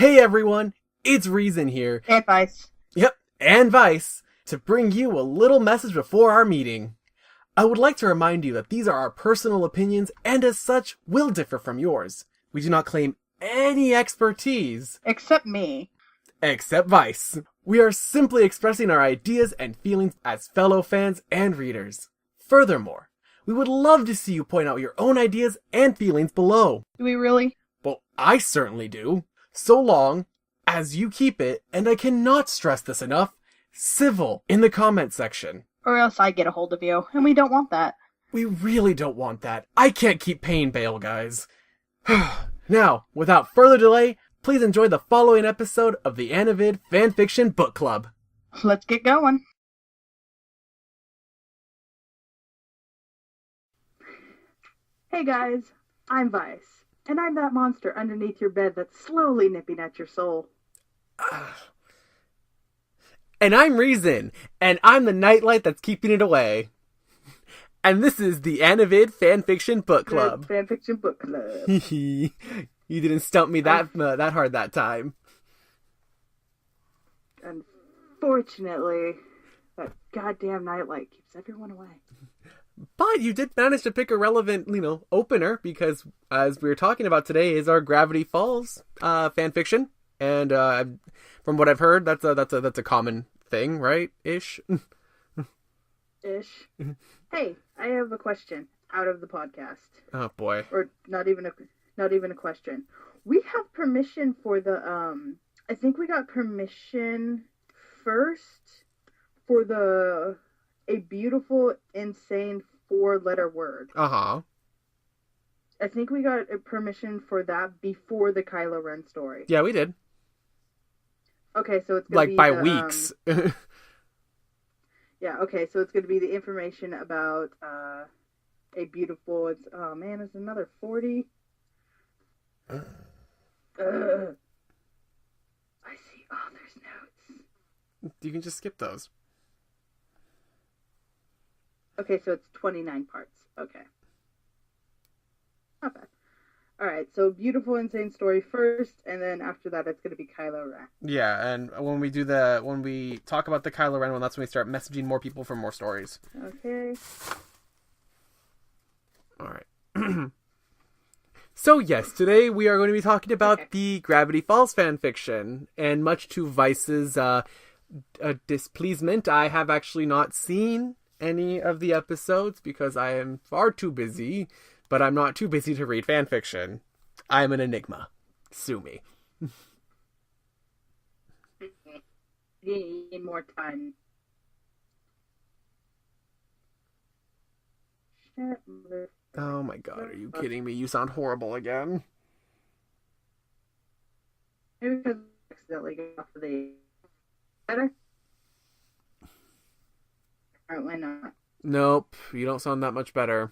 Hey everyone, it's Reason here. And Vice. Yep, and Vice, to bring you a little message before our meeting. I would like to remind you that these are our personal opinions and as such will differ from yours. We do not claim any expertise. Except me. Except Vice. We are simply expressing our ideas and feelings as fellow fans and readers. Furthermore, we would love to see you point out your own ideas and feelings below. Do we really? Well, I certainly do. So long as you keep it, and I cannot stress this enough, civil in the comment section. Or else I get a hold of you, and we don't want that. We really don't want that. I can't keep paying bail, guys. Now, without further delay, please enjoy the following episode of the AniVid Fanfiction Book Club. Let's get going. Hey guys, I'm Vice, and I'm that monster underneath your bed that's slowly nipping at your soul. And I'm Reason, and I'm the nightlight that's keeping it away. And this is the AniVid Fanfiction Book Club. Fanfiction Book Club. You didn't stump me that hard that time. Unfortunately, that goddamn nightlight keeps everyone away. But you did manage to pick a relevant, opener, because as we were talking about today is our Gravity Falls fanfiction, and from what I've heard, that's a common thing, right? Ish. Hey, I have a question out of the podcast. Oh boy. Or not even a question. We have permission for the I think we got permission first for a beautiful, insane 4-letter word. Uh-huh. I think we got permission for that before the Kylo Ren story. Yeah, we did. Okay, so it's gonna be by weeks. Yeah, okay, so it's gonna be the information about a beautiful. It's another 40. I see. Oh, there's notes. You can just skip those. Okay, so it's 29 parts. Okay. Not bad. Alright, so beautiful, insane story first, and then after that it's going to be Kylo Ren. Yeah, and when we talk about the Kylo Ren one, that's when we start messaging more people for more stories. Okay. Alright. So yes, today we are going to be talking about the Gravity Falls fanfiction, and much to Vice's displeasement, I have actually not seen any of the episodes because I am far too busy, but I'm not too busy to read fanfiction. I'm an enigma. Sue me. Need more time. Oh my god, are you kidding me? You sound horrible again. Maybe because I accidentally got off of the... Better? Apparently not. Nope, you don't sound that much better.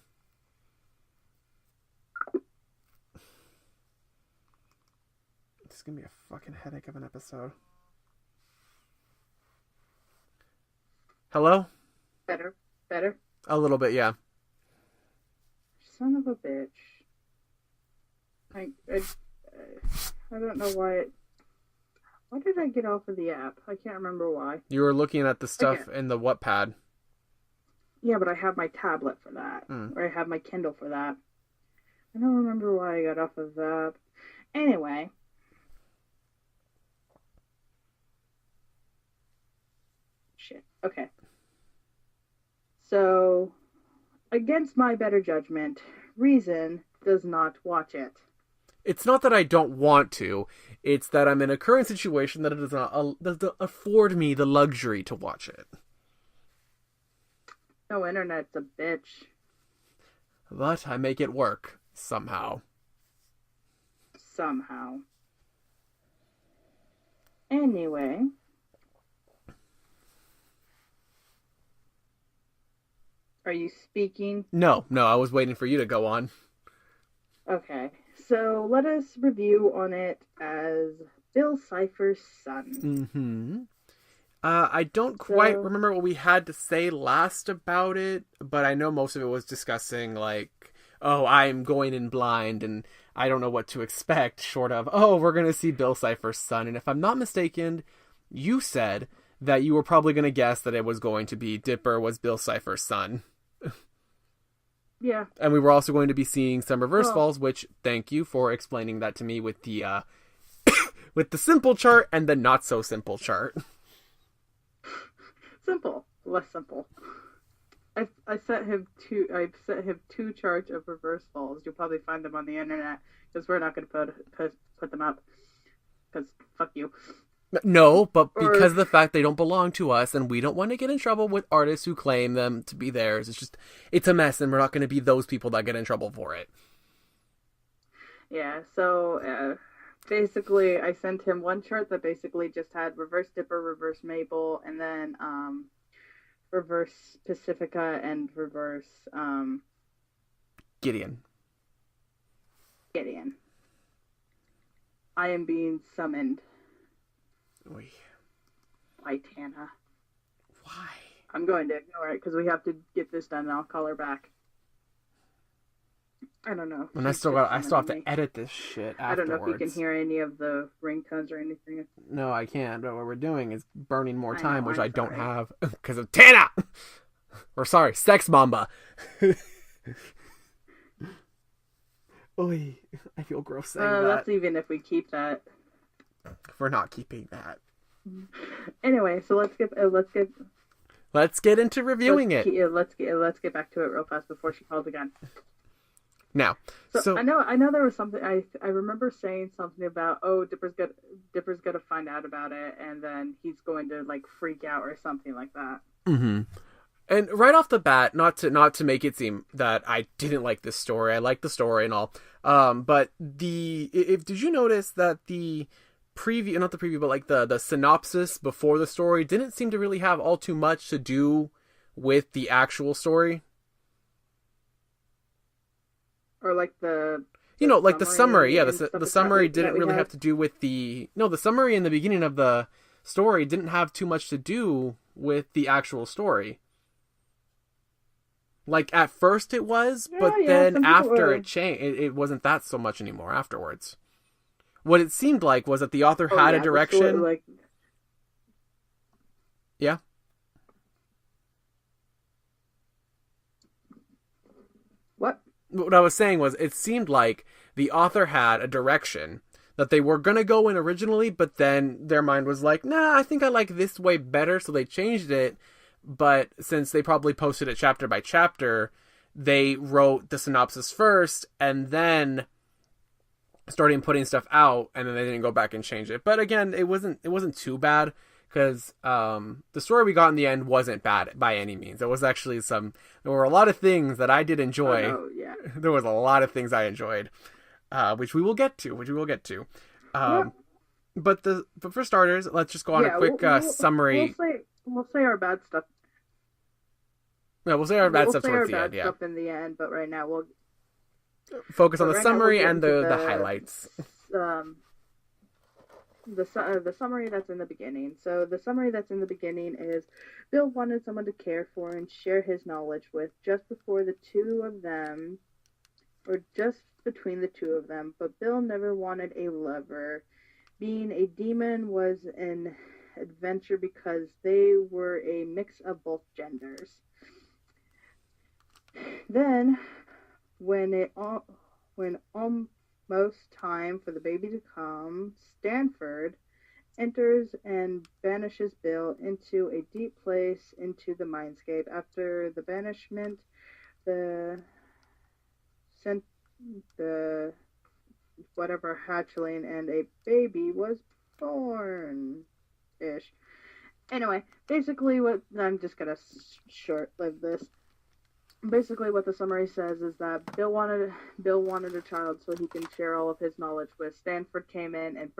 This is gonna be a fucking headache of an episode. Hello? Better? A little bit, yeah. Son of a bitch. I don't know why Why did I get off of the app? I can't remember why. You were looking at the stuff in the Wattpad. Yeah, but I have my tablet for that. Or I have my Kindle for that. I don't remember why I got off of that. Anyway. Shit. Okay. So, against my better judgment, Reason does not watch it. It's not that I don't want to. It's that I'm in a current situation that it does not afford me the luxury to watch it. No, internet's a bitch. But I make it work. Somehow. Anyway. Are you speaking? No, I was waiting for you to go on. Okay, so let us review on it as Bill Cipher's son. I don't quite remember what we had to say last about it, but I know most of it was discussing, like, oh, I'm going in blind, and I don't know what to expect short of, oh, we're going to see Bill Cipher's son. And if I'm not mistaken, you said that you were probably going to guess that it was going to be Dipper was Bill Cipher's son. Yeah. And we were also going to be seeing some reverse falls, which thank you for explaining that to me with the with the simple chart and the not so simple chart. Simple, less simple. I set him two charts of reverse falls. You'll probably find them on the internet because we're not going to put them up because fuck you. No, but because of the fact they don't belong to us and we don't want to get in trouble with artists who claim them to be theirs. It's a mess and we're not going to be those people that get in trouble for it. Yeah, so basically I sent him one chart that basically just had reverse Dipper, reverse Mabel, and then reverse Pacifica and reverse Gideon. I am being summoned. Oy. By Tana. Why? I'm going to ignore it because we have to get this done and I'll call her back. I don't know. And I still have to edit this shit afterwards. I don't know if you can hear any of the ringtones or anything. No, I can't. But what we're doing is burning more time, which I don't have because of Tana! Or sorry, Sex Mamba. Oy, I feel gross saying that. That's even if we keep that. We're not keeping that. Anyway, so let's get into reviewing it. Let's get back to it real fast before she calls again. Now, so I know there was something I remember saying something about Dipper's gonna find out about it and then he's going to like freak out or something like that. Mm-hmm. And right off the bat, not to make it seem that I didn't like this story, I liked the story and all. But did you notice that the preview, not the preview, but like the synopsis before the story didn't seem to really have all too much to do with the actual story? Or like the summary. Yeah, the summary didn't really have to do with the summary in the beginning of the story didn't have too much to do with the actual story. Like at first it was, but then after it changed, it wasn't that so much anymore afterwards. What it seemed like was that the author had a direction. Story, Yeah. What I was saying was it seemed like the author had a direction that they were going to go in originally, but then their mind was like, nah, I think I like this way better, so they changed it. But since they probably posted it chapter by chapter, they wrote the synopsis first and then started putting stuff out, and then they didn't go back and change it. But again, it wasn't too bad because the story we got in the end wasn't bad by any means. There was actually there were a lot of things that I did enjoy. Oh, yeah. There was a lot of things I enjoyed, which we will get to. But for starters, let's just go on a quick summary. We'll say our bad stuff. Yeah, we'll say our bad stuff towards the end. Yeah, stuff in the end. But right now we'll focus on the summary and the highlights. The summary that's in the beginning. So the summary that's in the beginning is Bill wanted someone to care for and share his knowledge with just between the two of them, but Bill never wanted a lover. Being a demon was an adventure because they were a mix of both genders. Then, when almost time for the baby to come, Stanford enters and banishes Bill into a deep place into the mindscape. After the banishment, the whatever hatchling and a baby was born-ish. Anyway, basically I'm just gonna short-live this. Basically what the summary says is that Bill wanted a child so he can share all of his knowledge with. Stanford came in and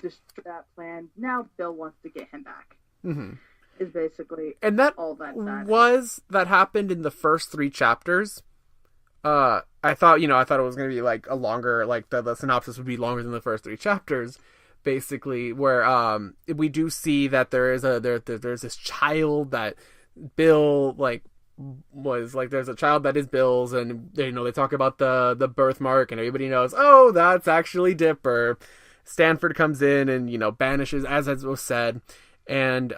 destroyed that plan. Now Bill wants to get him back. Mm-hmm. Is basically and that all that that happened in the first 3 chapters. I thought it was going to be like a longer, like the synopsis would be longer than the first 3 chapters, basically, where we do see that there's this child that Bill like was like, there's a child that is Bill's, and they talk about the birthmark, and everybody knows, oh, that's actually Dipper. Stanford comes in and banishes, as was said, and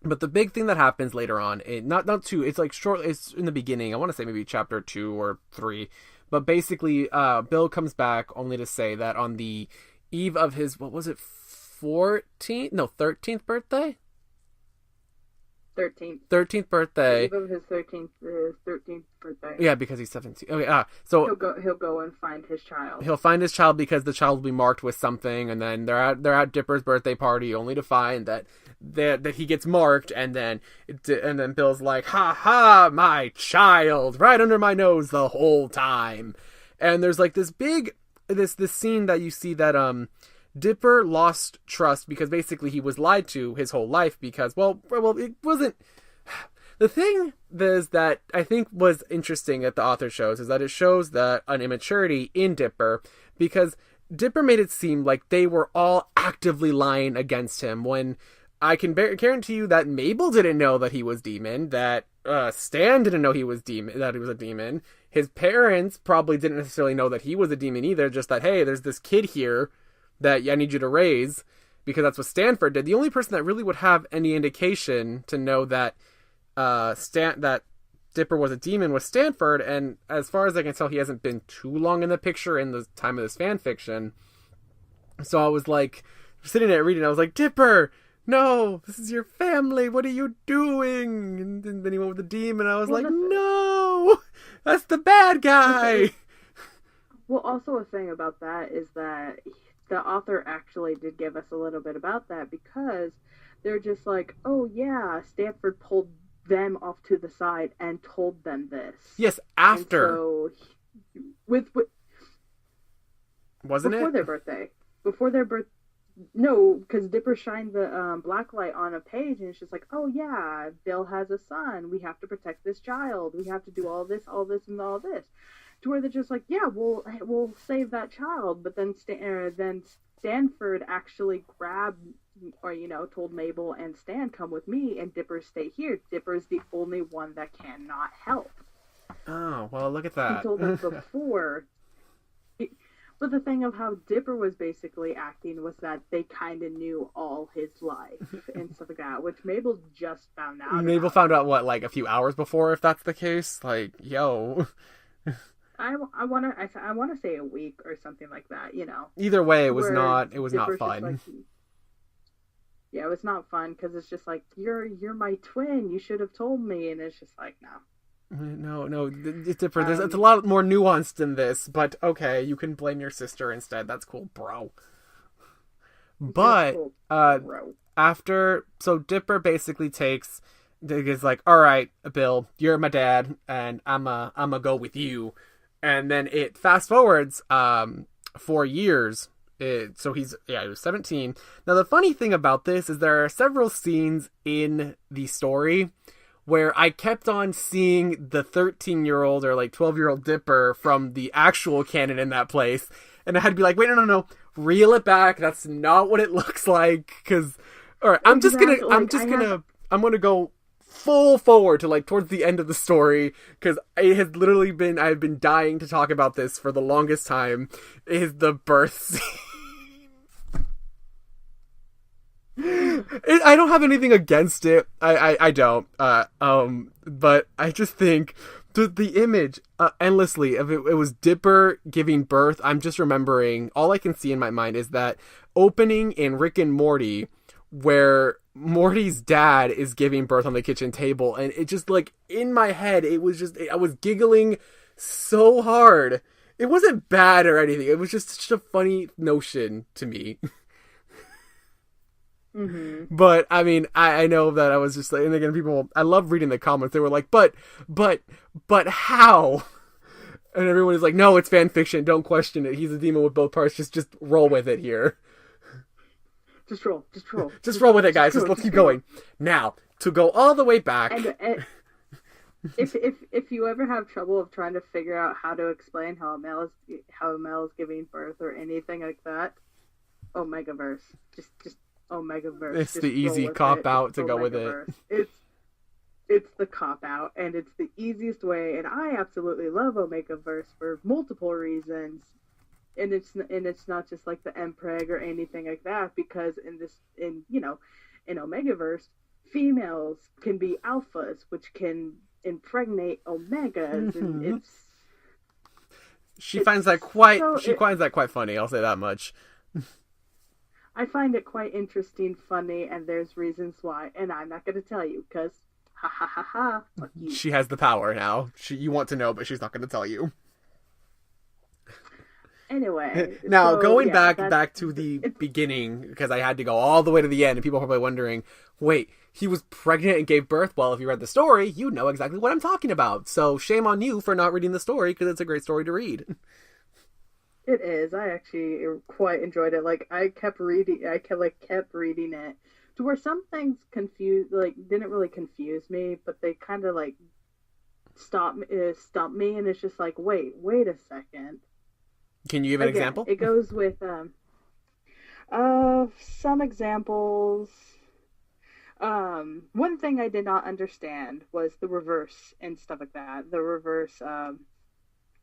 but the big thing that happens later on, it's like short, it's in the beginning. I want to say maybe chapter 2 or 3, but basically, Bill comes back only to say that on the eve of his, what was it, 13th birthday? 13th birthday. Eve of his 13th birthday. Yeah, because he's 17. Okay, so he'll go and find his child. He'll find his child because the child will be marked with something, and then they're at Dipper's birthday party, only to find that he gets marked, and then Bill's like, ha ha, my child, right under my nose the whole time. And there's like this big this scene that you see that Dipper lost trust because basically he was lied to his whole life because, well, it wasn't... The thing is that I think was interesting that the author shows is that it shows that an immaturity in Dipper, because Dipper made it seem like they were all actively lying against him, when I can guarantee you that Mabel didn't know that he was demon, that Stan didn't know that he was a demon. His parents probably didn't necessarily know that he was a demon either, just that, hey, there's this kid here that I need you to raise, because that's what Stanford did. The only person that really would have any indication to know that that Dipper was a demon was Stanford, and as far as I can tell, he hasn't been too long in the picture in the time of this fan fiction. So I was like, sitting there reading, I was like, Dipper, no, this is your family, what are you doing? And then he went with the demon, and I was like, no, that's the bad guy. Well, also a thing about that is that the author actually did give us a little bit about that, because they're just like, oh yeah, Stanford pulled them off to the side and told them this. Yes, after. And so, wasn't before it? Before their birth. No, because Dipper shined the black light on a page, and it's just like, oh yeah, Bill has a son. We have to protect this child. We have to do all this, and all this. To where they're just like, yeah, we'll save that child. But then Stanford actually grabbed, or told Mabel and Stan, come with me, and Dipper stay here. Dipper's the only one that cannot help. Oh, well, look at that. He told them before. But the thing of how Dipper was basically acting was that they kind of knew all his life and stuff like that, which Mabel just found out. Mabel found out, what, like a few hours before, if that's the case? Like, yo. I want to say a week or something like that, Either way, it was not fun. Like, yeah, it was not fun, because it's just like, you're my twin, you should have told me, and it's just like, no. No, it's different. It's a lot more nuanced than this, but okay, you can blame your sister instead. That's cool, bro. But after, so Dipper basically is like, all right, Bill, you're my dad, and I'ma go with you. And then it fast forwards 4 years. So he was 17. Now the funny thing about this is there are several scenes in the story where I kept on seeing the 13-year-old or like 12-year-old Dipper from the actual canon in that place. And I had to be like, wait, no, reel it back. That's not what it looks like. Cause, all right, I'm gonna go full forward to like towards the end of the story, because it has literally been, I've been dying to talk about this for the longest time, is the birth scene. I don't have anything against it. I don't. But I just think the image endlessly of it was Dipper giving birth. I'm just remembering, all I can see in my mind is that opening in Rick and Morty where Morty's dad is giving birth on the kitchen table, and it just, like, in my head, it was just, I was giggling so hard. It wasn't bad or anything. It was just such a funny notion to me. Mm-hmm. But I mean, I know that I was just like, and again, people, I love reading the comments. They were like, but how? And everyone is like, no, it's fan fiction. Don't question it. He's a demon with both parts. Just roll with it here. Just roll. Just roll with it, guys. Let's keep going. Now, to go all the way back. And if you ever have trouble of trying to figure out how to explain how a male is giving birth or anything like that, Omegaverse. Just Omegaverse. It's the easy cop out to go with it. it's the cop out, and it's the easiest way. And I absolutely love Omega Verse for multiple reasons. And it's not just like the Mpreg or anything like that, because in Omegaverse, females can be alphas, which can impregnate omegas, and Mm-hmm. it's She it's finds that quite so she finds that quite funny. I'll say that much. I find it quite interesting, funny, and there's reasons why, and I'm not going to tell you because ha ha ha ha, fuck you. She has the power now. You want to know, but she's not going to tell you. Anyway, Now, so going yeah, back to the beginning, because I had to go all the way to the end, and people are probably wondering, wait, he was pregnant and gave birth? Well, if you read the story, you know exactly what I'm talking about. So shame on you for not reading the story, because it's a great story to read. it is. I actually quite enjoyed it. Like I kept reading, kept reading it to where some things didn't really confuse me, but they kind of like stumped me, and it's just like, wait a second. Can you give an Again, example? it goes with some examples. One thing I did not understand was the reverse and stuff like that. The reverse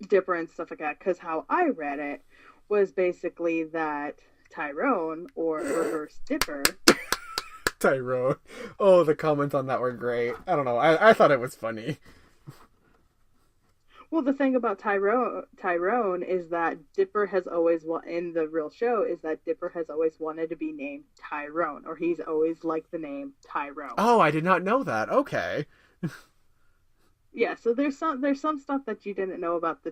Dipper and stuff like that. Because how I read it was basically that Tyrone or reverse Dipper. Tyrone. Oh, the comments on that were great. I don't know. I thought it was funny. Well, the thing about Tyrone is that Dipper has always in the real show is that Dipper has always wanted to be named Tyrone, or he's always liked the name Tyrone. Oh, I did not know that. Okay. Yeah, so there's some stuff that you didn't know about the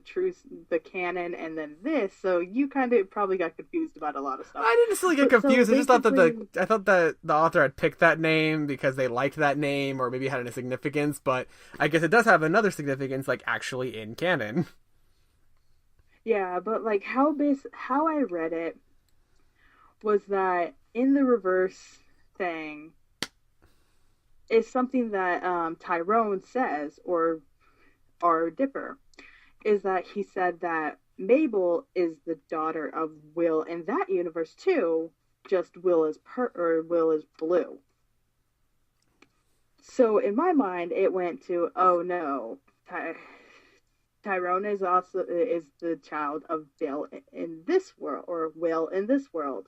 canon, and then this, so you kind of probably got confused about a lot of stuff. I didn't necessarily get confused. So I just thought that the author had picked that name because they liked that name, or maybe it had a significance. But I guess it does have another significance, like actually in canon. Yeah, but like how I read it was that in the reverse thing is something that Tyrone says, or Dipper, is that he said that Mabel is the daughter of Will in that universe too, just Will is Will is blue. So in my mind, it went to, oh no, Tyrone is the child of Bill in this world, or Will in this world,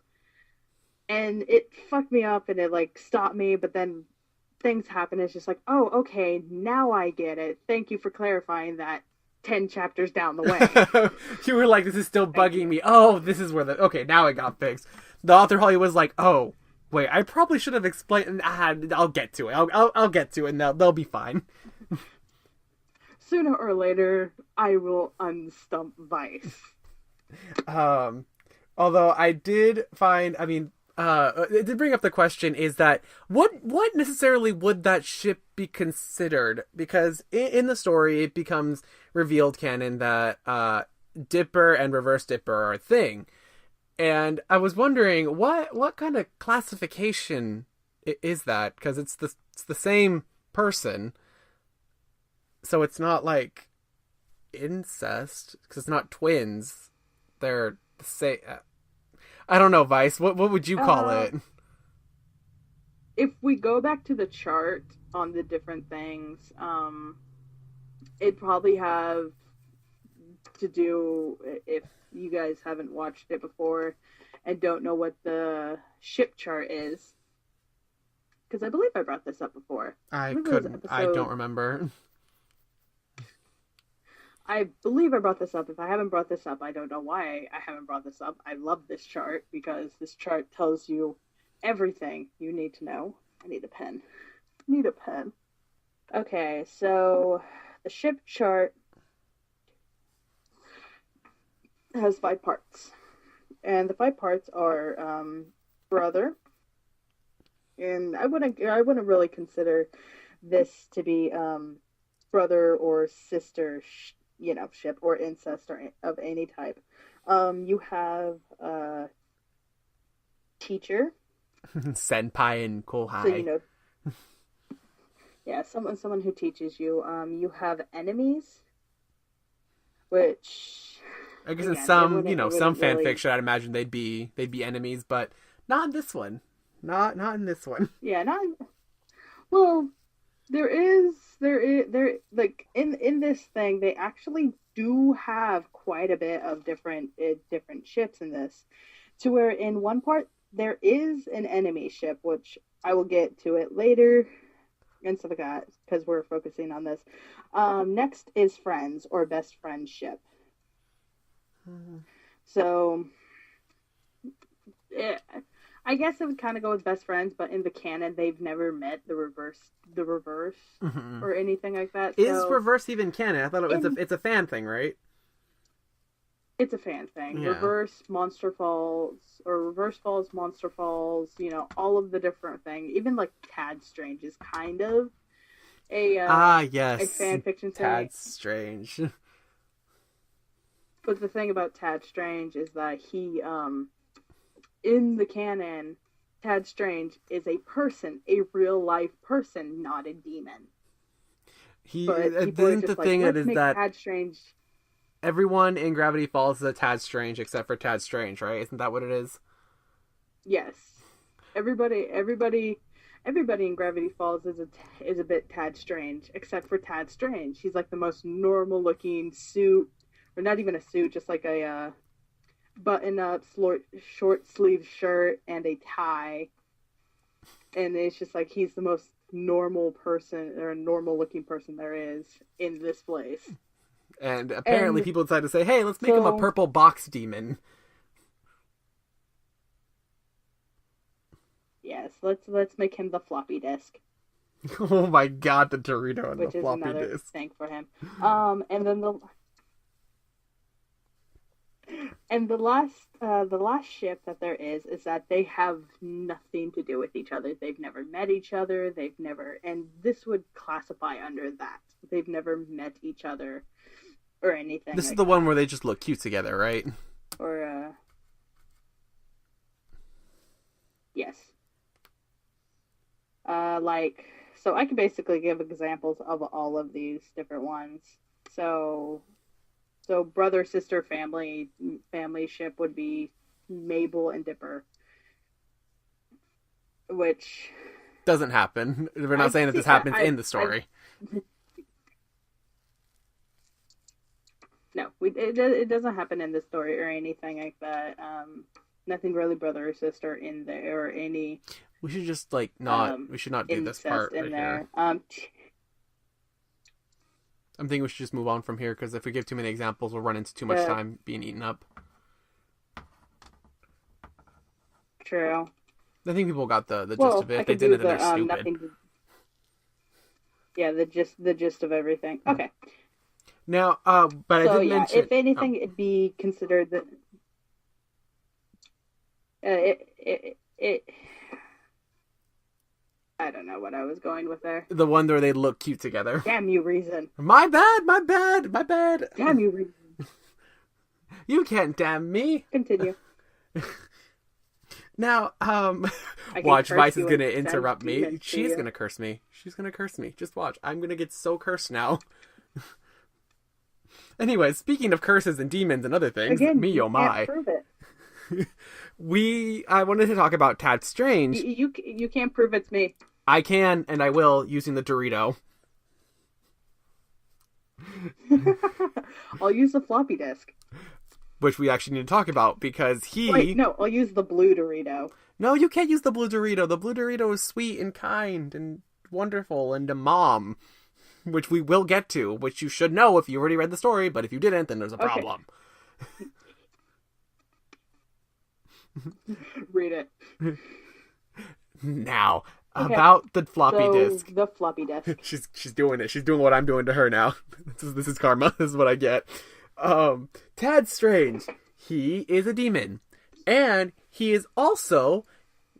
and it fucked me up, and it like stopped me, but then things happen. It's just like, oh, okay, now I get it. Thank you for clarifying that 10 chapters down the way. You were like, this is still bugging me. Oh, this is where okay, now it got fixed. The author Holly was like, oh, wait, I probably should have explained. I'll get to it. I'll get to it, and they'll be fine. Sooner or later, I will unstump Vice. Although I did find, it did bring up the question, is that what necessarily would that ship be considered? Because in the story, it becomes revealed canon that Dipper and Reverse Dipper are a thing. And I was wondering, what kind of classification is that? Because it's the same person. So it's not like incest, because it's not twins. They're the same. I don't know, Vice. What would you call it? If we go back to the chart on the different things, it'd probably have to do, if you guys haven't watched it before and don't know what the ship chart is, because I believe I brought this up before. I don't remember. I believe I brought this up. If I haven't brought this up, I don't know why I haven't brought this up. I love this chart because this chart tells you everything you need to know. I need a pen. Okay, so the ship chart has 5 parts. And the 5 parts are brother. And I wouldn't really consider this to be brother or sister ship or incest or of any type. You have teacher, senpai and kohai. So yeah, someone who teaches you. You have enemies, which I guess in some some fan fiction, I'd imagine they'd be enemies, but not in this one. Not in this one. Yeah, well, there like in this thing they actually do have quite a bit of different ships in this, to where in one part there is an enemy ship, which I will get to it later and stuff like that because we're focusing on this. Next is friends or best friend ship. Mm-hmm. So yeah, I guess it would kind of go with best friends, but in the canon, they've never met the reverse, Mm-hmm. or anything like that. Is So reverse even canon? I thought it's a fan thing, right? it's a fan thing. Yeah. Reverse Monster Falls or Reverse Falls, Monster Falls. All of the different things. Even like Tad Strange is kind of a yes, fan fiction thing. Tad Strange. But the thing about Tad Strange is that he in the canon, Tad Strange is a person, a real life person, not a demon. But people are just like, let's make Tad Strange. Everyone in Gravity Falls is a Tad Strange except for Tad Strange, right? Isn't that what it is? Yes. Everybody in Gravity Falls is a bit Tad Strange, except for Tad Strange. He's like the most normal looking suit, or not even a suit, just like a button up short sleeve shirt and a tie. And it's just like he's the most normal person, or normal looking person there is in this place. And apparently people decided to say, hey, let's make him a purple box demon. Yes, let's make him the floppy disk. Oh my god, the Dorito and the floppy disk. Which is another thing for him. And then the last ship that there is that they have nothing to do with each other. They've never met each other. And this would classify under that. They've never met each other or anything. This is the one where they just look cute together, right? Or yes. So I can basically give examples of all of these different ones. So brother, sister, family ship would be Mabel and Dipper, which doesn't happen. We're not saying that this happens in the story. No, it doesn't happen in the story or anything like that. Nothing really brother or sister in there or any. We should just not. We should not do this part right here. I'm thinking we should just move on from here, because if we give too many examples, we'll run into too much time being eaten up. True. I think people got the gist of it. If they didn't, then they're stupid. Yeah, the gist of everything. Okay. Now, but I did mention... if anything, it'd be considered that... I don't know what I was going with there. The one where they look cute together. Damn you, Reason. My bad. Damn you, Reason. You can't damn me. Continue. Now, watch, Vice is going to interrupt me. She's going to curse me. Just watch. I'm going to get so cursed now. Anyway, speaking of curses and demons and other things, again, me oh my. Can't prove it. I wanted to talk about Tad Strange. You can't prove it's me. I can, and I will, using the Dorito. I'll use the floppy disk. Which we actually need to talk about, because Wait, no, I'll use the blue Dorito. No, you can't use the blue Dorito. The blue Dorito is sweet and kind and wonderful and a mom. Which we will get to, which you should know if you already read the story, but if you didn't, then there's a problem. Read it. Now, about the floppy disk. The floppy disk. She's doing it. She's doing what I'm doing to her now. This is karma. This is what I get. Tad Strange. He is a demon. And he is also,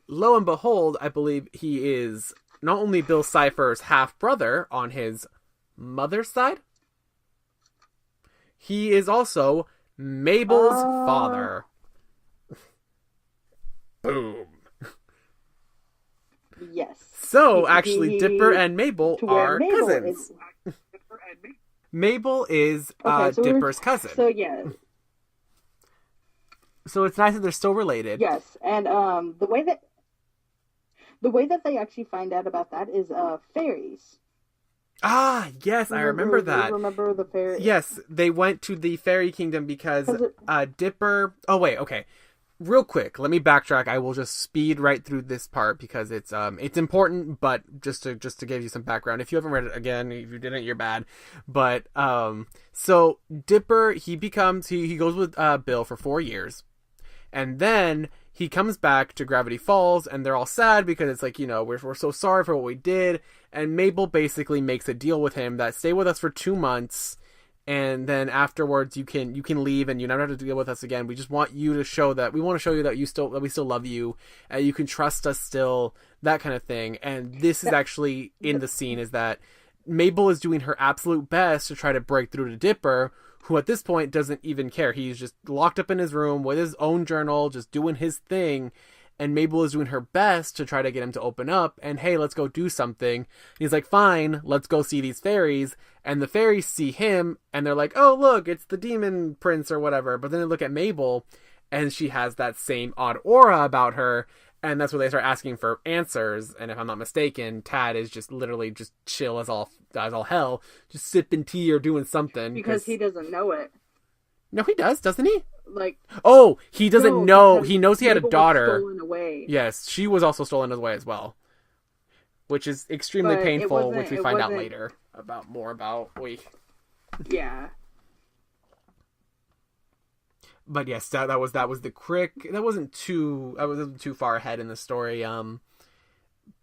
lo and behold, I believe he is not only Bill Cipher's half-brother on his mother's side, he is also Mabel's father. Boom. Yes. So, actually, Dipper and Mabel are cousins. Mabel is Dipper's cousin. So, yeah. So it's nice that they're still related. Yes, and the way that they actually find out about that is fairies. Ah, yes, I remember that. Remember the fairy? Yes, they went to the fairy kingdom because It, Dipper. Oh wait, okay. Real quick, let me backtrack. I will just speed right through this part because it's important, but just to give you some background. If you haven't read it again, if you didn't, you're bad. But so Dipper, he goes with Bill for 4 years, and then he comes back to Gravity Falls, and they're all sad because it's like, we're so sorry for what we did. And Mabel basically makes a deal with him that stay with us for 2 months, and then afterwards you can leave and you never have to deal with us again. We just want you to show that we want to show you that we still love you, and you can trust us still, that kind of thing. And this is actually in the scene is that Mabel is doing her absolute best to try to break through to Dipper, who at this point doesn't even care. He's just locked up in his room with his own journal, just doing his thing. And Mabel is doing her best to try to get him to open up and, hey, let's go do something. And he's like, fine, let's go see these fairies. And the fairies see him and they're like, oh, look, it's the demon prince or whatever. But then they look at Mabel and she has that same odd aura about her. And that's where they start asking for answers. And if I'm not mistaken, Tad is just literally just chill as all hell, just sipping tea or doing something. Because he doesn't know it. No, he does, doesn't he? Like, oh, he doesn't know. He knows he had a daughter. Was stolen away. Yes, she was also stolen away as well, which is extremely painful, which we find out later about. Yeah. But yes, that was the crick. That wasn't too far ahead in the story.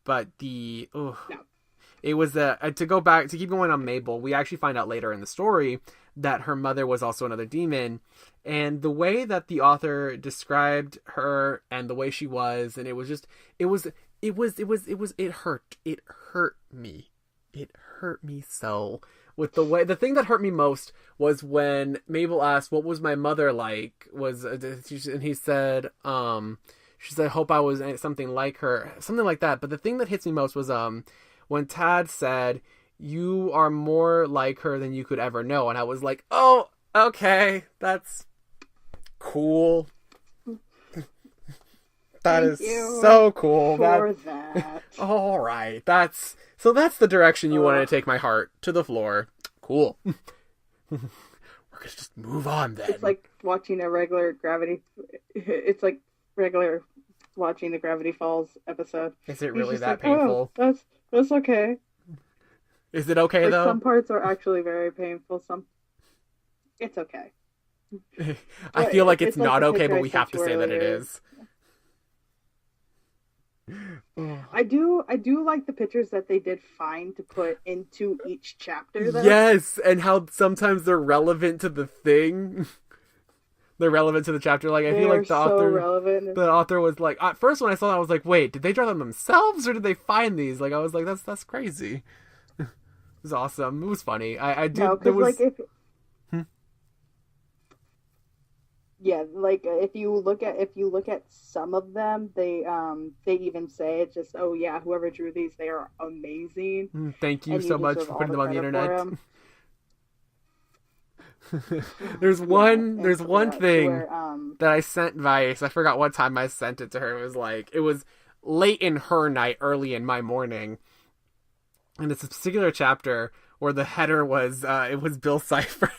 But no. It was to go back to keep going on Mabel. We actually find out later in the story that her mother was also another demon, and the way that the author described her and the way she was, and it hurt me so. With the thing that hurt me most was when Mabel asked, "What was my mother like?" And he said, she said, "I hope I was something like her," something like that. But the thing that hits me most was when Tad said, "You are more like her than you could ever know," and I was like, "Oh, okay, that's cool." That is so cool. For that. All right, that's the direction you wanted to take my heart, to the floor. Cool. We're gonna just move on then. It's like watching a regular Gravity. It's like regular watching the Gravity Falls episode. Is it really that painful? Oh, that's okay. Is it okay though? Some parts are actually very painful. It's okay. I feel like it's not okay, but we have to say that it is. I do like the pictures that they did find to put into each chapter though. Yes, and how sometimes they're relevant to the thing. They're relevant to the chapter. Like I feel like the author was like, at first when I saw that I was like, wait, did they draw them themselves or did they find these? Like I was like, that's crazy. It was awesome. It was funny. I did. No, there was. Like yeah, like if you look at some of them, they even say it's just, oh yeah, whoever drew these, they are amazing. Thank you so much for putting them on the internet. there's one thing that I sent Vice. I forgot what time I sent it to her. It was late in her night, early in my morning, and it's a particular chapter where the header was, it was Bill Cipher,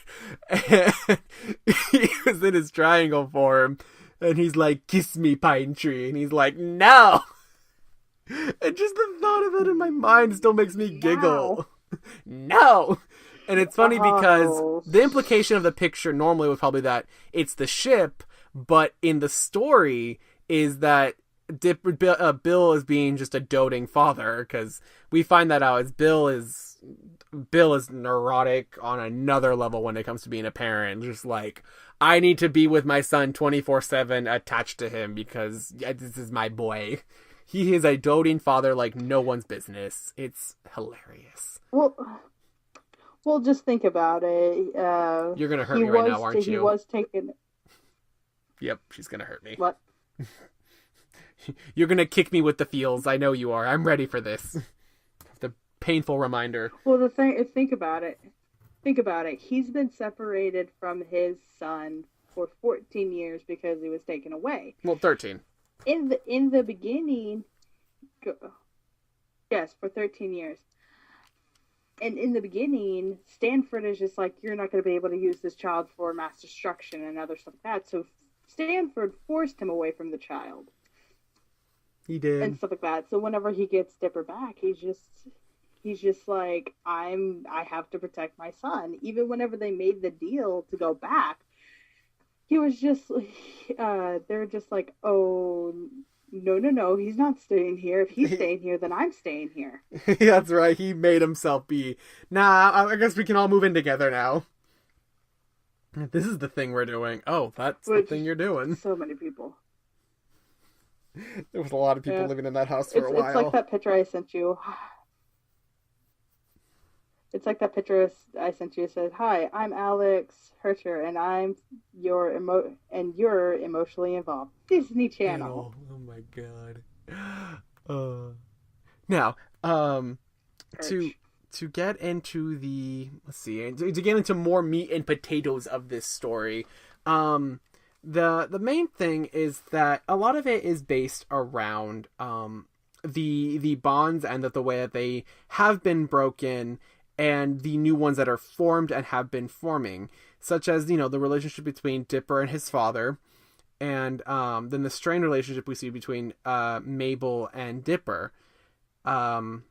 and he was in his triangle form, and he's like, "Kiss me, pine tree," and he's like, "No!" And just the thought of it in my mind still makes me giggle. No! And it's funny because the implication of the picture normally was probably that it's the ship, but in the story is that Bill is being just a doting father, because we find that out as Bill is neurotic on another level when it comes to being a parent. Just like, I need to be with my son 24/7 attached to him because this is my boy. He is a doting father like no one's business. It's hilarious. Well, just think about it. You're going to hurt me right now, aren't you? He was taken... Yep, she's going to hurt me. What? You're going to kick me with the feels. I know you are. I'm ready for this. The painful reminder. Well, the thing is, think about it. He's been separated from his son for 14 years because he was taken away. Well, 13. In the beginning, yes, for 13 years. And in the beginning, Stanford is just like, you're not going to be able to use this child for mass destruction and other stuff like that. So Stanford forced him away from the child. He did. And stuff like that. So whenever he gets Dipper back, he's just like, I have to protect my son. Even whenever they made the deal to go back, he was just, they're just like, oh, no, he's not staying here. If he's staying here, then I'm staying here. That's right. He made himself be. Nah, I guess we can all move in together now. This is the thing we're doing. Oh, that's the thing you're doing. So many people. There was a lot of people living in that house for a while. It's like that picture I sent you. It's like that picture I sent you. It said, "Hi, I'm Alex Hercher, and you're emotionally involved." Disney Channel. Oh my god. Now, to get into to get into more meat and potatoes of this story, the main thing is that a lot of it is based around the bonds and the way that they have been broken and the new ones that are formed and have been forming, such as, the relationship between Dipper and his father, and then the strained relationship we see between Mabel and Dipper. And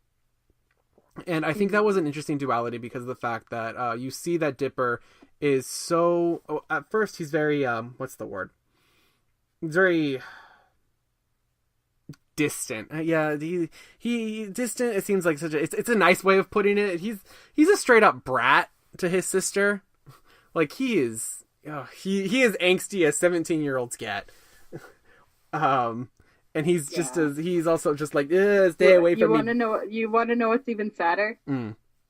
I think that was an interesting duality because of the fact that you see that Dipper is so... at first, he's very... what's the word? He's very... distant. Yeah, he distant. It seems like such a... It's a nice way of putting it. He's a straight up brat to his sister. Like, he is... he is angsty as 17-year-olds get. And he's just as... He's also just like, stay away from me. You want to know what's even sadder?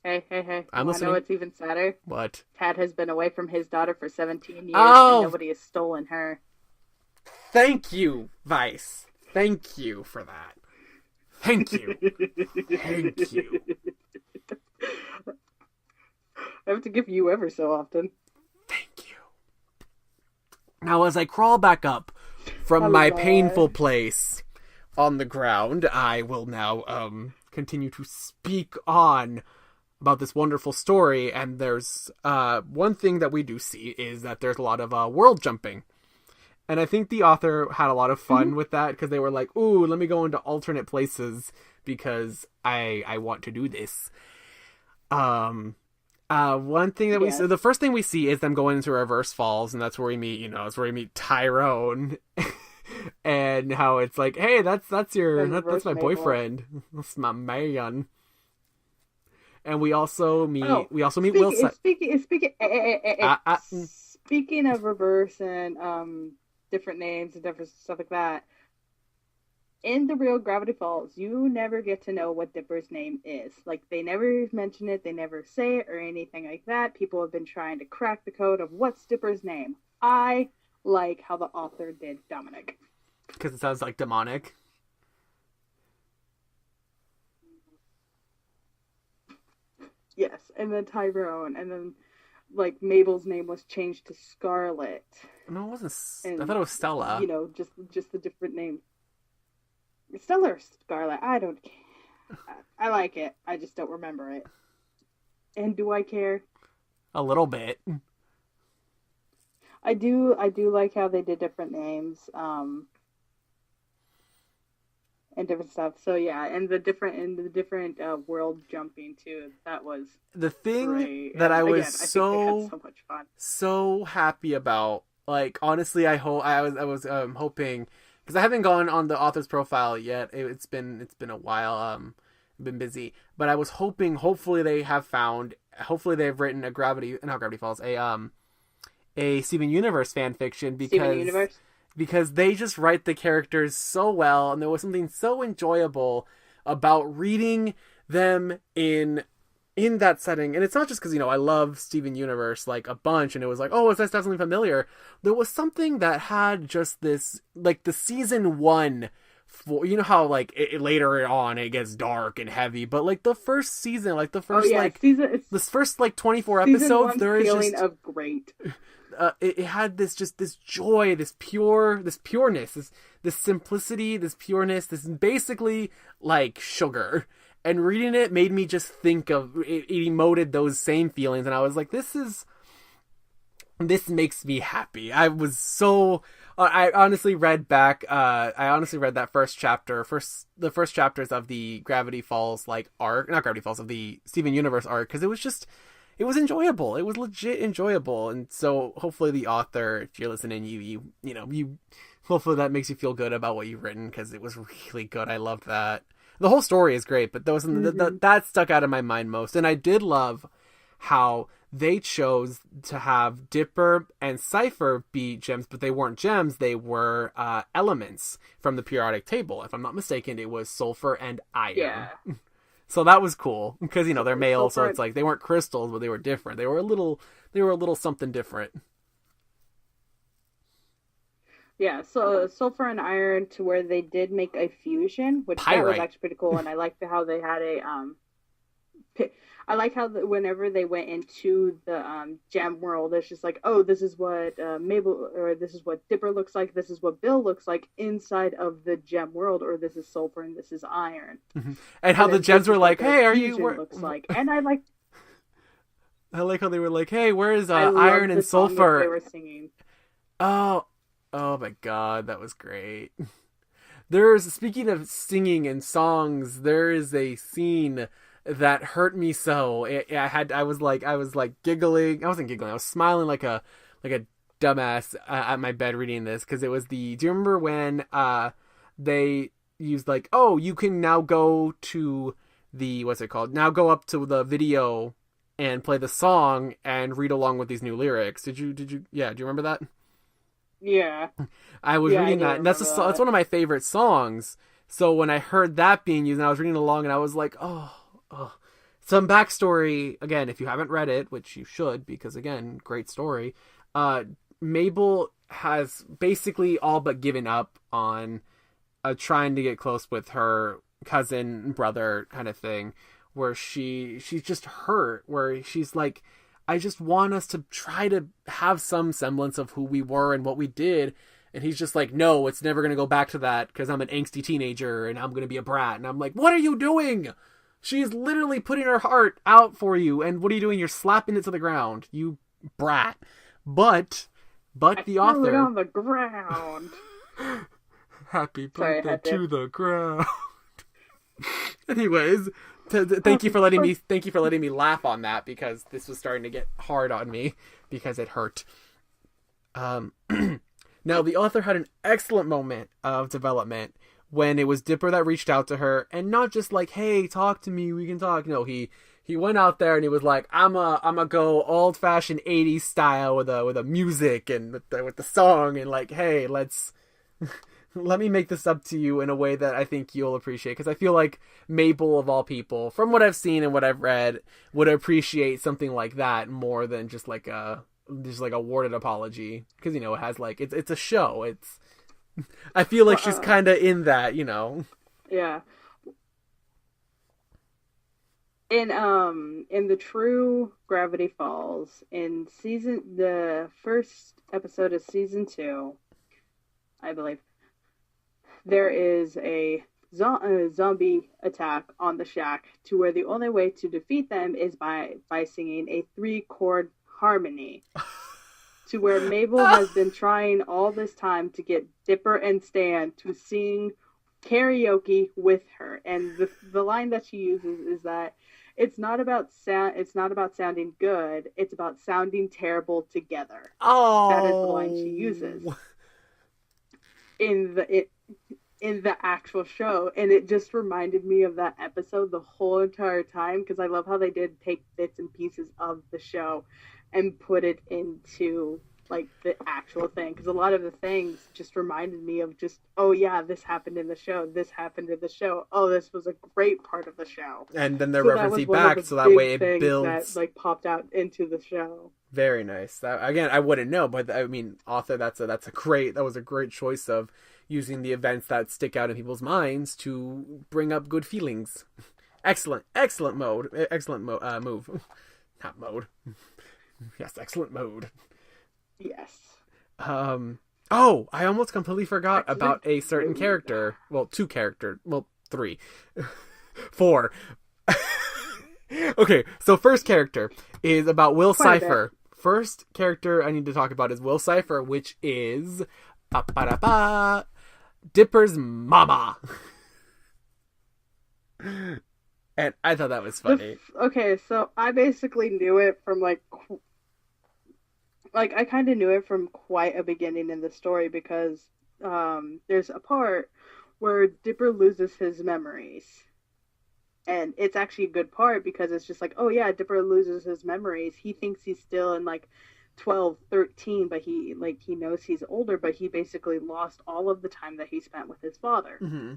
Hey. I'm listening. Know what's even sadder? What? Tad has been away from his daughter for 17 years, and nobody has stolen her. Thank you, Vice. Thank you for that. Thank you. Thank you. I have to give you ever so often. Thank you. Now, as I crawl back up from my painful place on the ground, I will now continue to speak on about this wonderful story. And there's one thing that we do see is that there's a lot of world jumping. And I think the author had a lot of fun with that because they were like, ooh, let me go into alternate places because I want to do this. One thing that the first thing we see is them going into Reverse Falls, and that's where we meet, Tyrone. And how it's like, hey, that's my boyfriend. That's my man. And we also meet Will. Speaking of reverse and different names and different stuff like that, in the real Gravity Falls, you never get to know what Dipper's name is. Like, they never mention it, they never say it or anything like that. People have been trying to crack the code of what's Dipper's name. I like how the author did Dominic. Because it sounds like demonic. Yes, and then Tyrone, and then, like, Mabel's name was changed to Scarlet. No, it wasn't. I thought it was Stella. Just the different name. Stella or Scarlet, I don't care. I like it. I just don't remember it. And do I care? A little bit. I do like how they did different names, and different stuff. So yeah, and the different world jumping too. That was the thing great. That I was I think they had so much fun. So happy about. Like, honestly, I was hoping, because I haven't gone on the author's profile yet. It's been a while. I've been busy, but I was hoping. Hopefully they've written not Gravity Falls, a Steven Universe fan fiction because they just write the characters so well, and there was something so enjoyable about reading them in that setting. And it's not just because, I love Steven Universe like a bunch, and it was like, oh, that's definitely familiar. There was something that had just this, like, the season 1 for, how like later on it gets dark and heavy, but like the first season, like the first this first like 24 episodes, there is feeling just of great. It had this joy, this pureness, this simplicity, this pureness, this basically like sugar. And reading it made me just think of it emoted those same feelings, and I was like, this makes me happy. I was so I honestly read that first chapter, the first chapters of the Gravity Falls like arc, not Gravity Falls, of the Steven Universe arc, because it was enjoyable. It was legit enjoyable. And so hopefully the author, if you're listening, you hopefully that makes you feel good about what you've written, because it was really good. I loved that. The whole story is great, but that stuck out of my mind most. And I did love how they chose to have Dipper and Cipher be gems, but they weren't gems. They were elements from the periodic table. If I'm not mistaken, it was sulfur and iron. Yeah. So that was cool, because they're male, so it's like they weren't crystals, but they were different. They were a little something different. Yeah, so sulfur and iron, to where they did make a fusion, which that was actually pretty cool. And I liked how they had I like how whenever they went into the gem world, it's just like, oh, this is what Mabel, or this is what Dipper looks like, this is what Bill looks like inside of the gem world, or this is sulfur and this is iron. Mm-hmm. And how the gems were like, hey, are you? Looks like, and I like how they were like, hey, where is iron and sulfur? They were singing. Oh my god, that was great. Speaking of singing and songs, there is a scene that hurt me so. I was giggling. I wasn't giggling. I was smiling like a dumbass at my bed reading this, because it was do you remember when they used like, oh, you can now go to the, what's it called? Now go up to the video and play the song and read along with these new lyrics. Did you yeah, do you remember that? Yeah. I was reading that, and that's one of my favorite songs. So when I heard that being used, and I was reading along, and I was like, oh. Some backstory, again, if you haven't read it, which you should, because again, great story. Mabel has basically all but given up on trying to get close with her cousin, brother kind of thing, where she's just hurt, where she's like, I just want us to try to have some semblance of who we were and what we did. And he's just like, no, it's never going to go back to that, because I'm an angsty teenager and I'm going to be a brat. And I'm like, what are you doing? She's literally putting her heart out for you, and what are you doing? You're slapping it to the ground, you brat. But the author... threw it on the ground. Happy birthday to the ground. Anyways, thank you for letting me laugh on that, because this was starting to get hard on me, because it hurt. Now, the author had an excellent moment of development when it was Dipper that reached out to her, and not just like, hey, talk to me, we can talk. No, he went out there and he was like, I'm a go old fashioned 80s style with a music and with the song, and like, hey, let me make this up to you in a way that I think you'll appreciate, because I feel like Mabel, of all people, from what I've seen and what I've read, would appreciate something like that more than just like a worded apology, because it has like, it's a show. I feel like she's kind of in that, Yeah. In the true Gravity Falls, in the first episode of season 2, I believe, there is a zombie attack on the shack, to where the only way to defeat them is by singing a 3-chord harmony. To where Mabel has been trying all this time to get Dipper and Stan to sing karaoke with her, and the line that she uses is that it's not about sounding good, it's about sounding terrible together. Oh, that is the line she uses in the actual show, and it just reminded me of that episode the whole entire time, because I love how they did take bits and pieces of the show and put it into like the actual thing, because a lot of the things just reminded me of just, oh yeah, this happened in the show, oh, this was a great part of the show, and then they're referencing back, so that way it builds, that like popped out into the show. Very nice. That, again, I wouldn't know, but I mean, author, that was a great choice of using the events that stick out in people's minds to bring up good feelings. Excellent move. Not mode. Yes, excellent mode. Yes. Oh, I almost completely forgot about a certain character. Well, 2 characters. Well, 3. 4. Okay, so first character is about Will Cipher. First character I need to talk about is Will Cipher, which is Dipper's mama. And I thought that was funny. Okay, so I basically knew it from like I kind of knew it from quite a beginning in the story because there's a part where Dipper loses his memories. And it's actually a good part because it's just like, oh yeah, Dipper loses his memories. He thinks he's still in like 12, 13, but he knows he's older, but he basically lost all of the time that he spent with his father. Mm-hmm.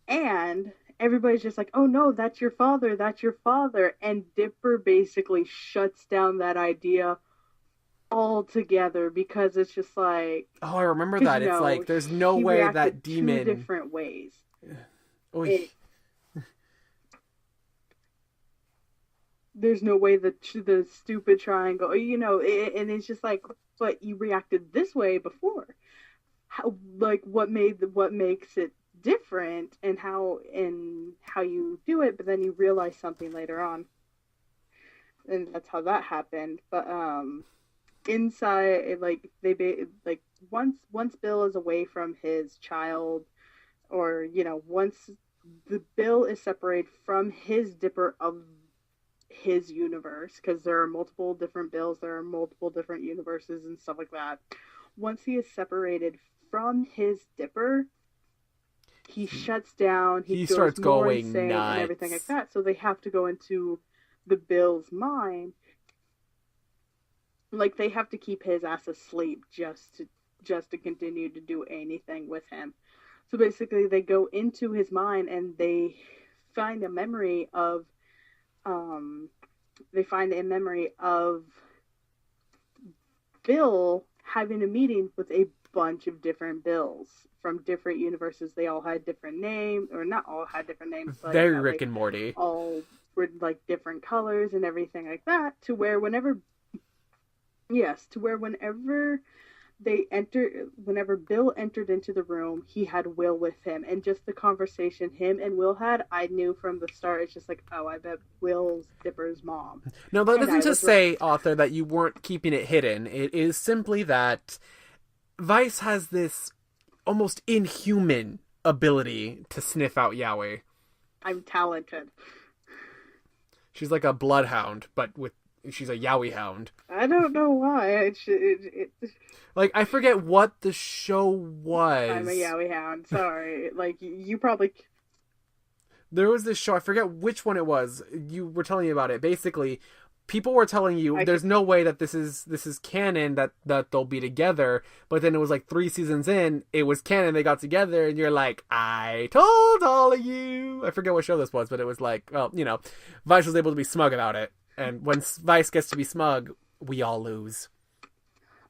And everybody's just like, oh no, that's your father, that's your father. And Dipper basically shuts down that idea altogether because it's just like, oh, I remember that. It's like there's no way that demon 2 different ways. There's no way that the stupid triangle, and it's just like, but you reacted this way before. How, like, what makes it different, and how you do it, but then you realize something later on, and that's how that happened. But inside, once Bill is away from his child, or once the Bill is separated from his Dipper of his universe, because there are multiple different Bills, there are multiple different universes and stuff like that. Once he is separated from his Dipper, he shuts down. He starts going insane nuts and everything like that. So they have to go into the Bill's mind. Like, they have to keep his ass asleep just to continue to do anything with him. So basically, they go into his mind and they find a memory of Bill having a meeting with a bunch of different Bills from different universes. They all had different names, or not all had different names. But, very Rick and Morty. All were like different colors and everything like that. To where whenever Bill entered into the room, he had Will with him, and just the conversation him and Will had, I knew from the start. It's just like, oh, I bet Will's Dipper's mom. No, that doesn't just say, author, that you weren't keeping it hidden. It is simply that Vice has this almost inhuman ability to sniff out Yaoi. I'm talented. She's like a bloodhound, but she's a Yaoi hound. I don't know why. Like, I forget what the show was. I'm a Yaoi hound. Sorry. Like, you probably... There was this show, I forget which one it was. You were telling me about it. Basically, people were telling you there's no way that this is canon, that they'll be together. But then it was like 3 seasons in, it was canon, they got together, and you're like, I told all of you. I forget what show this was, but it was like, well, Vice was able to be smug about it. And when Vice gets to be smug, we all lose.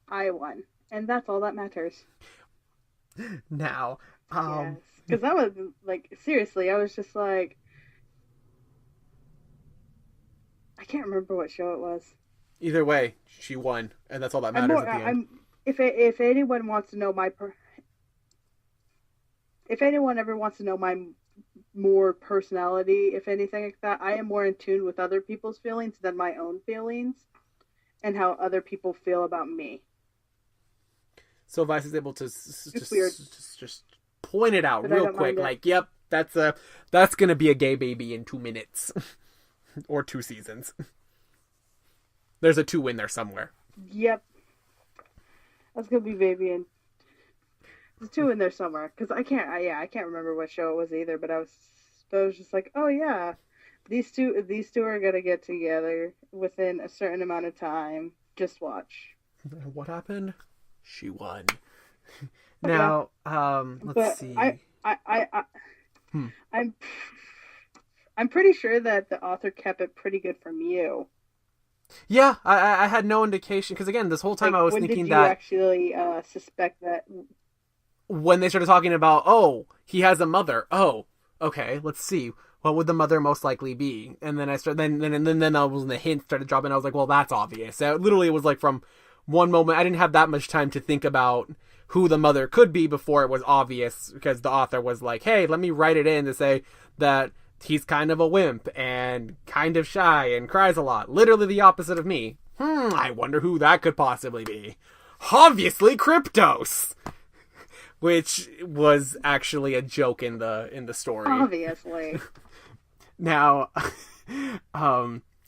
I won. And that's all that matters. Now, yes. Because I was, like, seriously, I was just like... I can't remember what show it was. Either way, she won. And that's all that matters at the end. If anyone wants to know if anyone ever wants to know my more personality, if anything like that, I am more in tune with other people's feelings than my own feelings, and how other people feel about me. So Vice is able to just point it out real quick, like, yep, that's gonna be a gay baby in 2 minutes. Or 2 seasons. There's a 2 in there somewhere. Yep. That's gonna be baby in... There's 2 in there somewhere. Because I can't remember what show it was either, but I was just like, oh yeah, these two are gonna get together within a certain amount of time. Just watch. What happened? She won. Now, let's see. I'm pretty sure that the author kept it pretty good from you. Yeah, I had no indication, because again, this whole time I was thinking that... When did you actually suspect that? When they started talking about, oh, he has a mother. Oh, okay, let's see. What would the mother most likely be? And then I started, then I was when the hint started dropping. I was like, well, that's obvious. So literally, it was like from one moment. I didn't have that much time to think about who the mother could be before it was obvious, because the author was like, hey, let me write it in to say that he's kind of a wimp and kind of shy and cries a lot. Literally the opposite of me. I wonder who that could possibly be. Obviously Kryptos! Which was actually a joke in the story. Obviously. Now,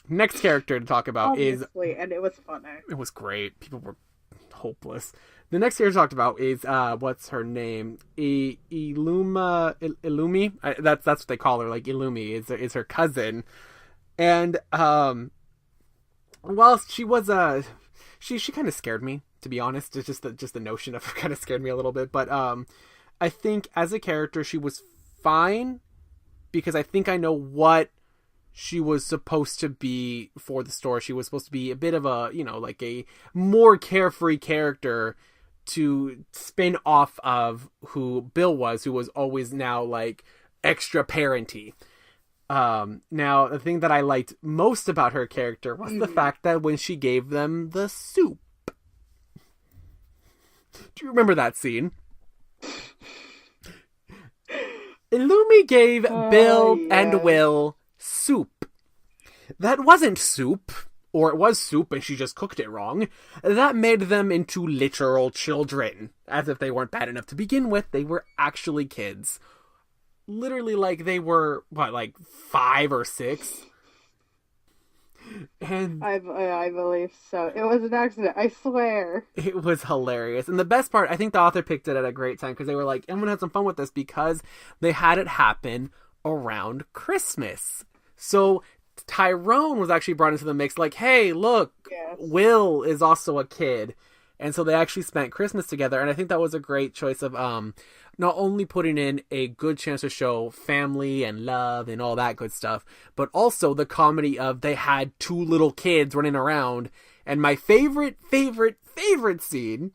next character to talk about is... and it was funny. It was great. People were hopeless. The next character talked about is, what's her name? Illumi? That's what they call her, like Illumi. Is her cousin. And, whilst she was, she kind of scared me, to be honest. It's just the notion of her kind of scared me a little bit. But, I think as a character, she was fine, because I think I know what she was supposed to be for the story. She was supposed to be a bit of a, like a more carefree character to spin off of who Bill was, who was always now like extra parenty. Now, the thing that I liked most about her character was the fact that when she gave them the soup. Do you remember that scene? Illumi gave Bill and Will soup. That wasn't soup, or it was soup and she just cooked it wrong. That made them into literal children. As if they weren't bad enough to begin with, they were actually kids. Literally like they were, like 5 or 6? And I believe so. It was an accident, I swear. It was hilarious. And the best part, I think the author picked it at a great time, because they were like, I'm going to have some fun with this, because they had it happen around Christmas. So Tyrone was actually brought into the mix like, hey, look, yes, Will is also a kid. And so they actually spent Christmas together. And I think that was a great choice of not only putting in a good chance to show family and love and all that good stuff, but also the comedy of they had 2 little kids running around. And my favorite scene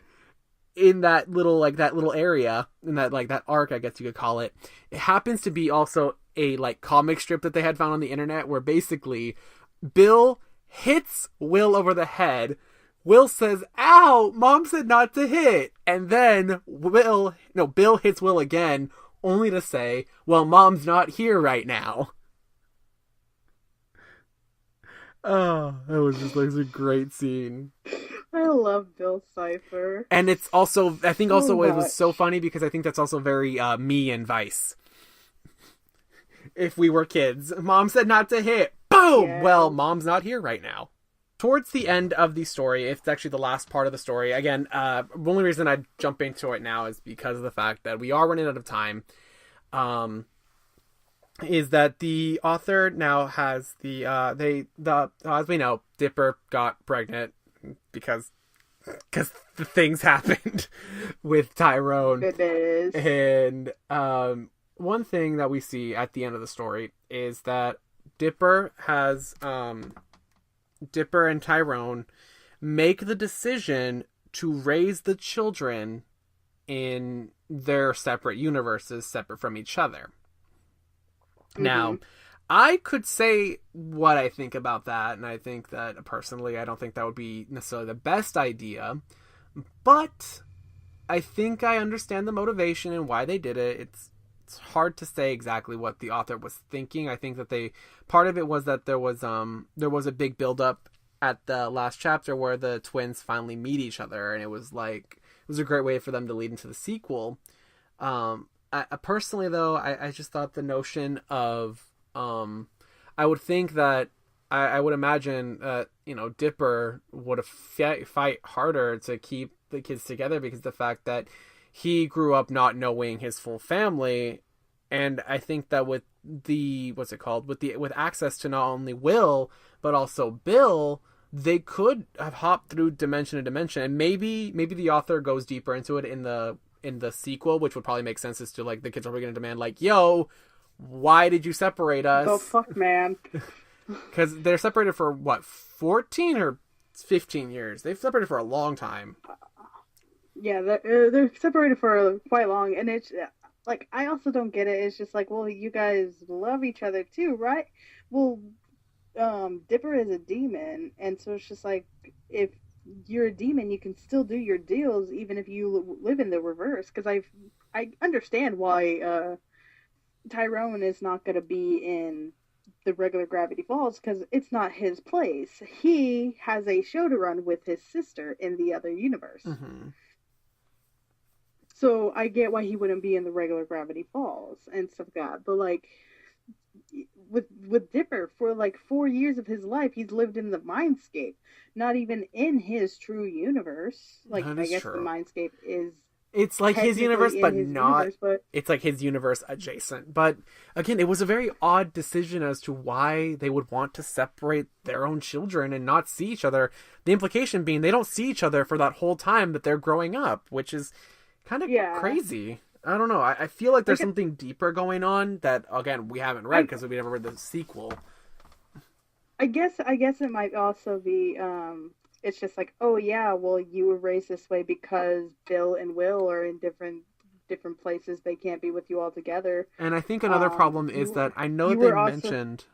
in that little area, in that arc, I guess you could call it, it happens to be also a comic strip that they had found on the internet, where basically Bill hits Will over the head. Will says, ow, Mom said not to hit. And then Bill hits Will again, only to say, well, Mom's not here right now. Oh, that was just a great scene. I love Bill Cipher. And it's also, I think also it was so funny because I think that's also very me and Vice. If we were kids, Mom said not to hit. Boom! Yeah. Well, Mom's not here right now. Towards the end of the story, it's actually the last part of the story. Again, the only reason I jump into it now is because of the fact that we are running out of time. Is that the author now has as we know, Dipper got pregnant because the things happened with Tyrone. It is. And one thing that we see at the end of the story is that Dipper and Tyrone make the decision to raise the children in their separate universes, separate from each other. Mm-hmm. Now, I could say what I think about that, and I think that personally, I don't think that would be necessarily the best idea, but I think I understand the motivation and why they did it. It's hard to say exactly what the author was thinking. I think that part of it was that there was a big build-up at the last chapter where the twins finally meet each other, and it was a great way for them to lead into the sequel. Personally, though, I just thought the notion of I would think that I would imagine Dipper would fight harder to keep the kids together, because the fact that he grew up not knowing his full family, and I think that with with access to not only Will but also Bill, they could have hopped through dimension to dimension, and maybe the author goes deeper into it in the sequel, which would probably make sense as to the kids are going to demand yo, why did you separate us? Oh fuck, man. Because they're separated for 14 or 15 years. They've separated for a long time. Yeah, they're separated for quite long, and it's I also don't get it. It's just well, you guys love each other too, right? Well, Dipper is a demon, and so it's just if you're a demon, you can still do your deals even if you live in the reverse. Because I understand why Tyrone is not going to be in the regular Gravity Falls because it's not his place. He has a show to run with his sister in the other universe. Mm-hmm. So I get why he wouldn't be in the regular Gravity Falls and stuff like that. But like with Dipper, for like 4 years of his life, he's lived in the Mindscape, not even in his true universe. Like That I is guess true. the Mindscape is It's like his universe, but not. Universe, but It's like his universe adjacent. But again, it was a very odd decision as to why they would want to separate their own children and not see each other. The implication being they don't see each other for that whole time that they're growing up, which is kind of crazy. I don't know. I feel like there's something deeper going on that, again, we haven't read because we never read the sequel. I guess it might also be it's just like, oh yeah, well you were raised this way because Bill and Will are in different places. They can't be with you all together. And I think another problem is that I know they mentioned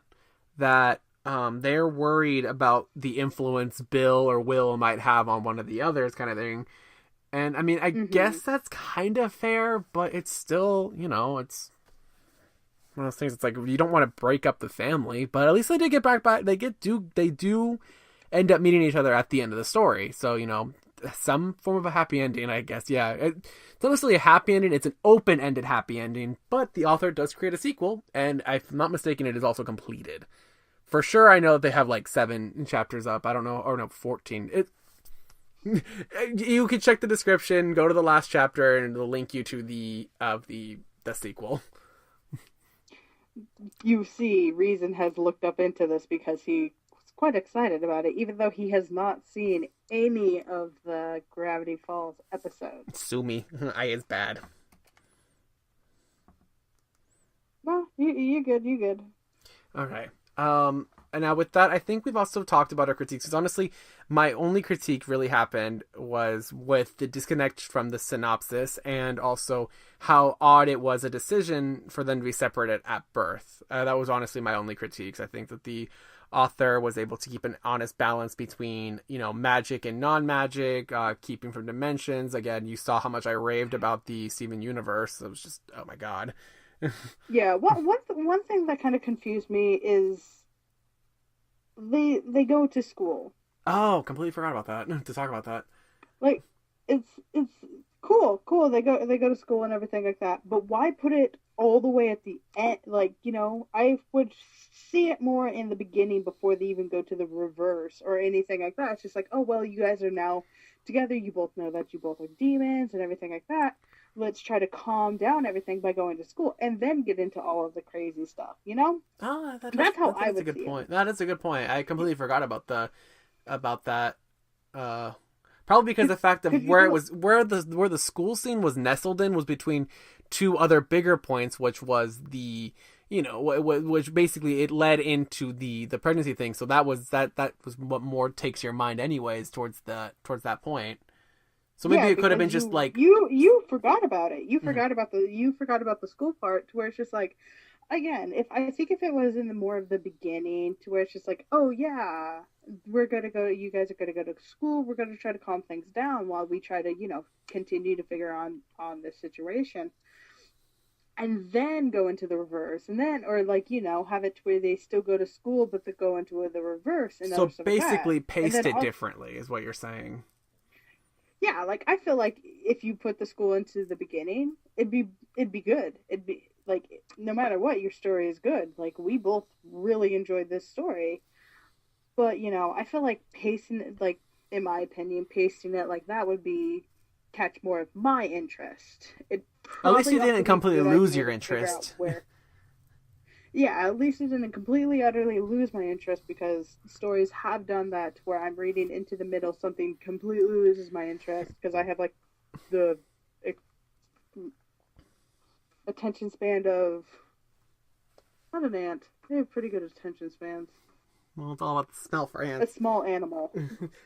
that they're worried about the influence Bill or Will might have on one of the others, kind of thing. And I mean, I guess that's kind of fair, but it's still, it's one of those things. It's like you don't want to break up the family, but at least they did get back. They do end up meeting each other at the end of the story. So some form of a happy ending, I guess. Yeah, it's not necessarily a happy ending; it's an open-ended happy ending. But the author does create a sequel, and if I'm not mistaken, it is also completed. For sure, I know they have like 7 chapters up. I don't know, or no, 14. You can check the description, go to the last chapter, and it'll link you to the sequel. You see, Reason has looked up into this because he was quite excited about it, even though he has not seen any of the Gravity Falls episodes. Sue me. I is bad. Well, you good. Okay. And now with that, I think we've also talked about our critiques. Because honestly, my only critique really happened was with the disconnect from the synopsis and also how odd it was a decision for them to be separated at birth. That was honestly my only critiques. I think that the author was able to keep an honest balance between, magic and non-magic, keeping from dimensions. Again, you saw how much I raved about the Steven universe. It was just, oh my god. Yeah, one thing that kind of confused me is they go to school. Oh, completely forgot about that. To talk about that. Like, it's cool. They go to school and everything like that. But why put it all the way at the end? Like, I would see it more in the beginning before they even go to the reverse or anything like that. It's just like, oh well, you guys are now together. You both know that you both are demons and everything like that. Let's try to calm down everything by going to school and then get into all of the crazy stuff, Oh, that's how I would a good see point. it. That is a good point. I completely forgot about that. Probably because the fact of where the school scene was nestled in was between 2 other bigger points, which was the which basically it led into the pregnancy thing. So that was what more takes your mind anyways towards that point. So maybe it could have been just like you forgot about it. You forgot about the school part to where it's just like, again, if it was in the more of the beginning to where it's just like, oh yeah, you guys are gonna go to school. We're gonna try to calm things down while we try to continue to figure on this situation, and then go into the reverse, and then or have it to where they still go to school but they go into the reverse. And so basically paste it differently is what you're saying. Yeah, like I feel like if you put the school into the beginning, it'd be good. It'd be like no matter what, your story is good. Like we both really enjoyed this story, but I feel like pasting it, like in my opinion, pasting it like that would be catch more of my interest. At least you didn't completely lose your interest. Yeah, at least it didn't completely, utterly lose my interest because stories have done that where I'm reading into the middle, something completely loses my interest because I have like the attention span of not an ant. They have pretty good attention spans. Well, it's all about the smell for ants. A small animal.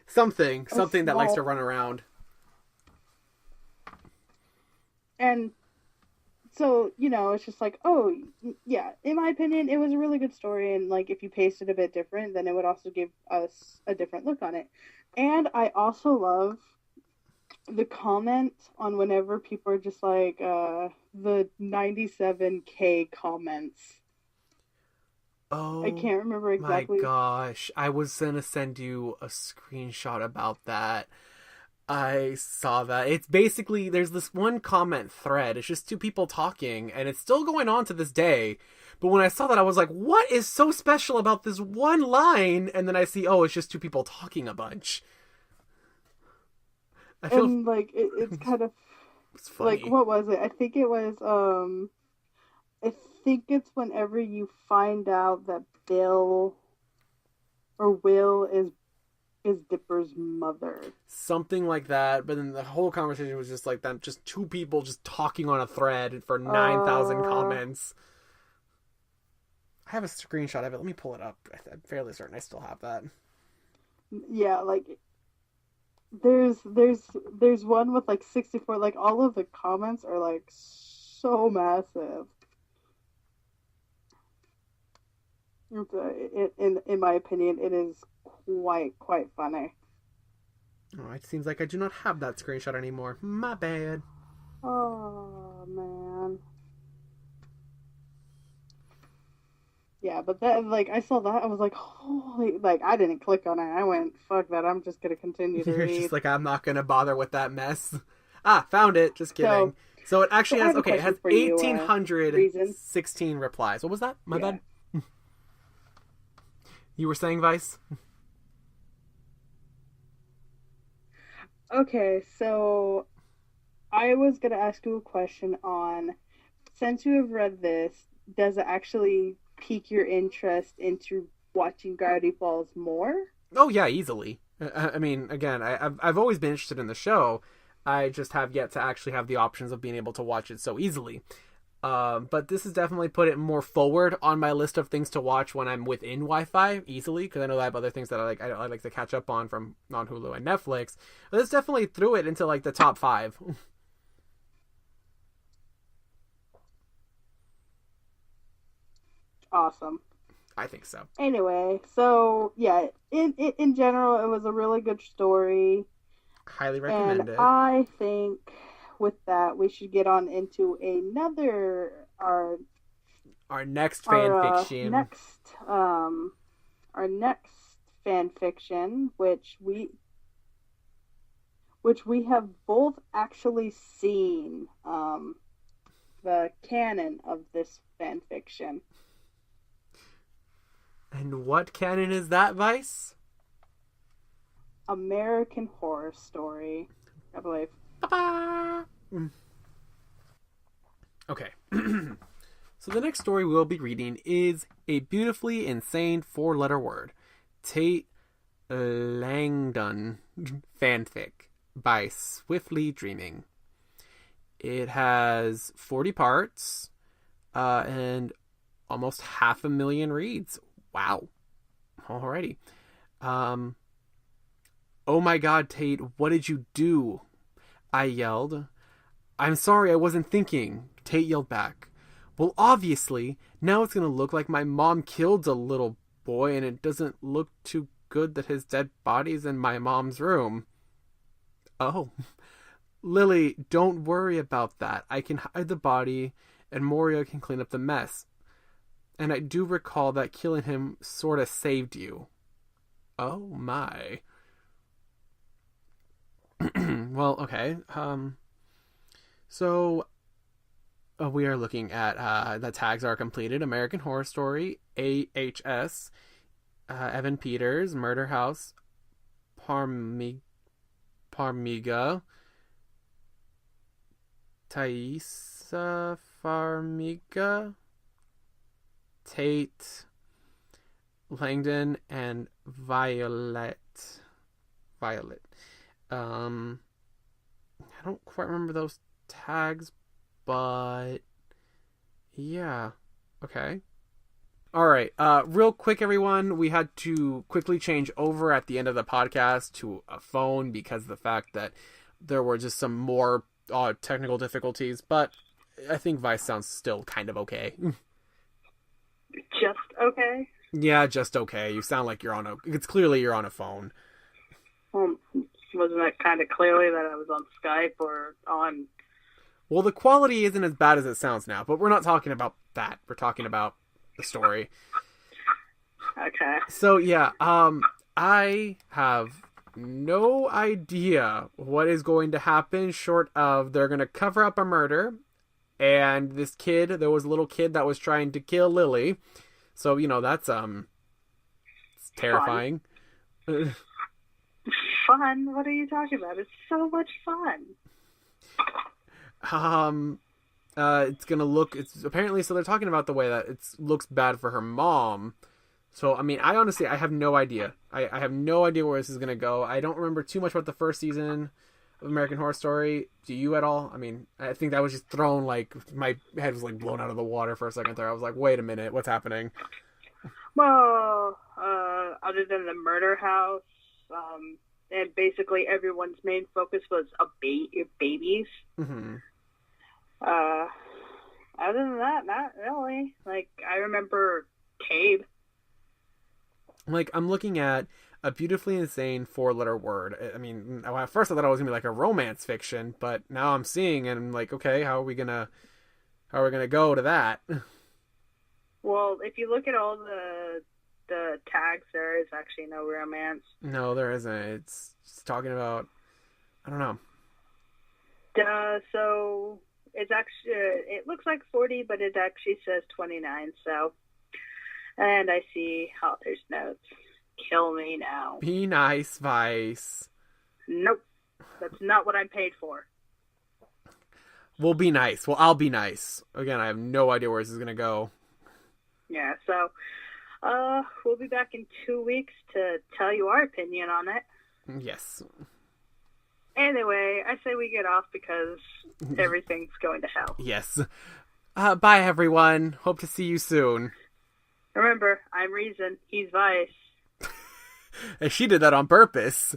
something that likes to run around. And so, it's just like, oh, yeah, in my opinion, it was a really good story. And, like, if you paced it a bit different, then it would also give us a different look on it. And I also love the comment on whenever people are just like the 97K comments. I Oh can't remember my exactly. gosh. I was gonna send you a screenshot about that. I saw that. It's basically, there's this one comment thread. It's just two people talking, and it's still going on to this day. But when I saw that, I was like, what is so special about this one line? And then I see, oh, it's just two people talking a bunch. I feel And like it's kind of it's like, funny. what was it? I think it was I think it's whenever you find out that Bill or Will is Dipper's mother. Something like that. But then the whole conversation was just like them, just two people just talking on a thread for 9,000 Uh, comments. I have a screenshot of it. Let me pull it up. I'm fairly certain I still have that. yeah, like there's one with like 64. Like all of the comments are like so massive. In my opinion, it is quite funny. Oh, it seems like I do not have that screenshot anymore. My bad. Oh man. Yeah, but that, like, I saw that, I was like, holy, like, I didn't click on it. I went, fuck that, I'm just gonna continue to You're just read. like, I'm not gonna bother with that mess. Ah, found it. Just kidding. So, So it so actually I has, have a okay, it question has for you, Reason. 1,816 replies. What was that? My Yeah, bad. You were saying, Vice? okay, so I was gonna ask you a question on, since you have read this, does it actually pique your interest into watching Gravity Falls more? Oh, yeah, easily. I mean, again, I've always been interested in the show. I just have yet to actually have the options of being able to watch it so easily. But this has definitely put it more forward on my list of things to watch when I'm within Wi-Fi easily, because I know I have other things that I like to catch up on Hulu and Netflix. But this definitely threw it into like the top five. Awesome. I think so. Anyway, so yeah, in general, it was a really good story. Highly And recommend it. I think with that, we should get on into Our next fan our fiction. our next fan fiction, which we have both actually seen the canon of this fan fiction. And what canon is that, Vice? American Horror Story, I believe. Ba-ba! Okay. So the next story we'll be reading is a beautifully insane four-letter word. Tate Langdon fanfic by Swiftly Dreaming. It has 40 parts and almost 500,000 reads. Wow. Alrighty. Um, oh my god, Tate, what did you do? I yelled. I'm sorry, I wasn't thinking, Tate yelled back. Well, obviously, now it's going to look like my mom killed a little boy and it doesn't look too good that his dead body's in my mom's room. Oh. Lily, don't worry about that. I can hide the body and Moria can clean up the mess. And I do recall that killing him sorta saved you. Oh my. Well, okay. So we are looking at the tags are completed. American Horror Story, AHS, Evan Peters, Murder House, Parmiga, Thaisa Farmiga, Tate, Langdon, and Violet. I don't quite remember those tags, but yeah. Okay. All right. Real quick, everyone. We had to quickly change over at the end of the podcast to a phone because of the fact that there were just some more technical difficulties. But I think Vice sounds still kind of okay. Just okay. Yeah, just okay. You sound like you're on a. It's clearly you're on a phone. Um, Wasn't it kind of clearly that I was on Skype or on... Well, the quality isn't as bad as it sounds now, but we're not talking about that. We're talking about the story. Okay. So, yeah, I have no idea what is going to happen short of they're going to cover up a murder, and this kid, there was a little kid that was trying to kill Lily. So, that's, it's terrifying. Fun? What are you talking about? It's so much fun. It's gonna look, it's apparently, so they're talking about the way that it looks bad for her mom. So, I mean, I honestly have no idea. I have no idea where this is gonna go. I don't remember too much about the first season of American Horror Story. Do you at all? I mean, I think that was just thrown, like, my head was, like, blown out of the water for a second there. I was like, wait a minute, what's happening? Well, other than the murder house, and basically everyone's main focus was babies. Mm-hmm. Other than that, not really. Like, I remember Cabe. Like, I'm looking at a beautifully insane 4-letter word. I mean, at first I thought it was gonna be like a romance fiction, but now I'm seeing and I'm like, okay, how are we gonna go to that? Well, if you look at all the tags, there is actually no romance. No, there isn't. It's just talking about, I don't know. So it's actually, it looks like 40, but it actually says 29. So, and I see author's notes. Kill me now. Be nice, Vice. Nope, that's not what I'm paid for. We'll be nice. Well, I'll be nice. Again, I have no idea where this is gonna go. Yeah, so we'll be back in 2 weeks to tell you our opinion on it. Yes. Anyway, I say we get off because everything's going to hell. Yes. Bye, everyone. Hope to see you soon. Remember, I'm Reason. He's Vice. And she did that on purpose.